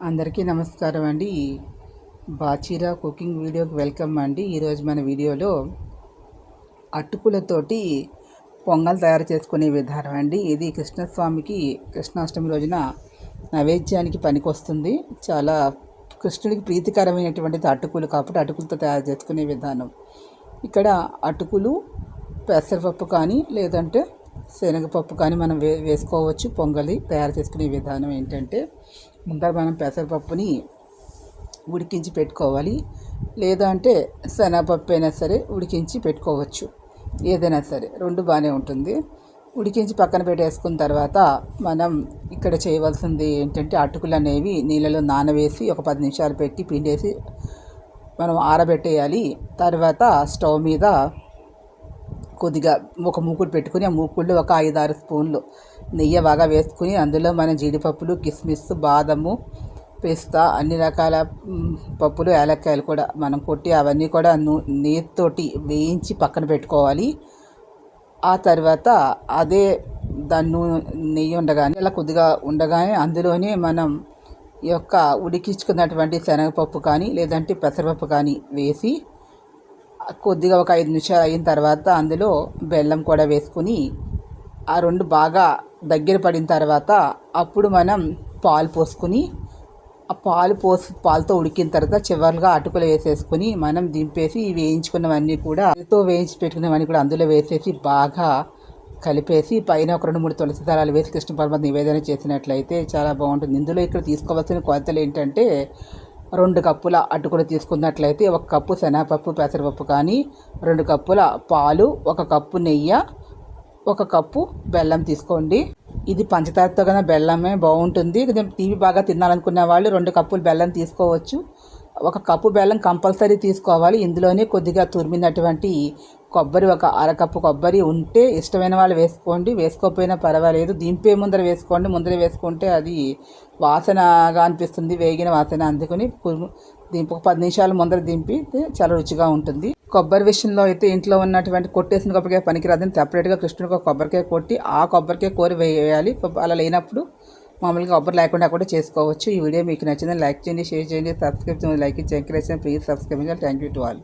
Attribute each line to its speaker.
Speaker 1: అందరికీ నమస్కారం అండి. బాచీరా కుకింగ్ వీడియోకి వెల్కమ్ అండి. ఈరోజు మన వీడియోలో అటుకులతోటి పొంగల్ తయారు చేసుకునే విధానం అండి. ఇది కృష్ణస్వామికి కృష్ణాష్టమి రోజున నైవేద్యానికి పనికొస్తుంది. చాలా కృష్ణుడికి ప్రీతికరమైనటువంటిది అటుకులు కాబట్టి అటుకులతో తయారు చేసుకునే విధానం. ఇక్కడ అటుకులు పెసరపప్పు కానీ లేదంటే శనగపప్పు కానీ మనం వేసుకోవచ్చు. పొంగలి తయారు చేసుకునే విధానం ఏంటంటే ముందర మనం పెసరపప్పుని ఉడికించి పెట్టుకోవాలి, లేదా అంటే శనగపప్పు అయినా సరే ఉడికించి పెట్టుకోవచ్చు. ఏదైనా సరే రెండు బాగానే ఉంటుంది. ఉడికించి పక్కన పెట్టేసుకున్న తర్వాత మనం ఇక్కడ చేయవలసింది ఏంటంటే అటుకులు అనేవి నీళ్ళలో నానవేసి ఒక 10 నిమిషాలు పెట్టి పిండేసి మనం ఆరబెట్టేయాలి. తర్వాత స్టవ్ మీద కొద్దిగా ఒక మూకుడు పెట్టుకుని ఆ మూకుడులో ఒక 5-6 స్పూన్లు నెయ్యి బాగా వేసుకుని అందులో మనం జీడిపప్పులు, కిస్మిస్, బాదము, పిస్తా అన్ని రకాల పప్పులు, యాలక్కాయలు కూడా మనం కొట్టి అవన్నీ కూడా నెయ్యితోటి వేయించి పక్కన పెట్టుకోవాలి. ఆ తర్వాత అదే దాన్ని నెయ్యి ఉండగానే అలా కొద్దిగా ఉండగానే అందులోనే మనం ఈ యొక్క ఉడికించుకున్నటువంటి శనగపప్పు కానీ లేదంటే పెసరపప్పు కానీ వేసి కొద్దిగా ఒక 5 నిమిషాలు అయిన తర్వాత అందులో బెల్లం కూడా వేసుకుని ఆ రెండు బాగా దగ్గర పడిన తర్వాత అప్పుడు మనం పాలు పోసుకుని ఆ పాలతో ఉడికిన తర్వాత చివరిగా అటుకులు వేసేసుకుని మనం దింపేసి వేయించుకున్నవన్నీ కూడా వేయించి పెట్టుకున్నవన్నీ కూడా అందులో వేసేసి బాగా కలిపేసి పైన ఒక 2-3 తులసి దళాలు వేసి కృష్ణ పరమాత్మ నివేదన చేసినట్లయితే చాలా బాగుంటుంది. ఇందులో ఇక్కడ తీసుకోవాల్సిన కొలతలు ఏంటంటే 2 కప్పుల అటుకులు తీసుకున్నట్లయితే 1 కప్పు శనగపప్పు, పెసరపప్పు కానీ 2 కప్పుల పాలు, 1 కప్పు నెయ్యి, 1 కప్పు బెల్లం తీసుకోండి. ఇది పంచదారతో కన్నా బెల్లమే బాగుంటుంది. తీపి బాగా తినాలనుకునే వాళ్ళు 2 కప్పులు బెల్లం తీసుకోవచ్చు. 1 కప్పు బెల్లం కంపల్సరీ తీసుకోవాలి. ఇందులోనే కొద్దిగా తురిమినటువంటి కొబ్బరి, 1 అరకప్పు కొబ్బరి ఉంటే ఇష్టమైన వాళ్ళు వేసుకోండి, వేసుకోకపోయినా పర్వాలేదు. దింపే ముందర వేసుకోండి. ముందర వేసుకుంటే అది వాసనగా అనిపిస్తుంది, వేగిన వాసన. అందుకని ఒక 10 నిమిషాలు ముందర దింపితే చాలా రుచిగా ఉంటుంది. కొబ్బరి విషయంలో అయితే ఇంట్లో ఉన్నటువంటి కొట్టేసిన కొబ్బరికాయ పనికిరాదని సెపరేట్గా కృష్ణుడికి ఒక కొబ్బరికాయ కొట్టి ఆ కొబ్బరికాయ కూర వేయాలి. అలా లేనప్పుడు మామూలుగా కొబ్బరి లేకుండా కూడా చేసుకోవచ్చు. ఈ వీడియో మీకు నచ్చిందని లైక్ చేయండి, షేర్ చేయండి, సబ్స్క్రైబ్ చేయండి. లైక్ ఇచ్చి ఎంకరేజ్ చేయండి. ప్లీజ్ సబ్స్క్రైబ్ చేయండి. Thank you to all.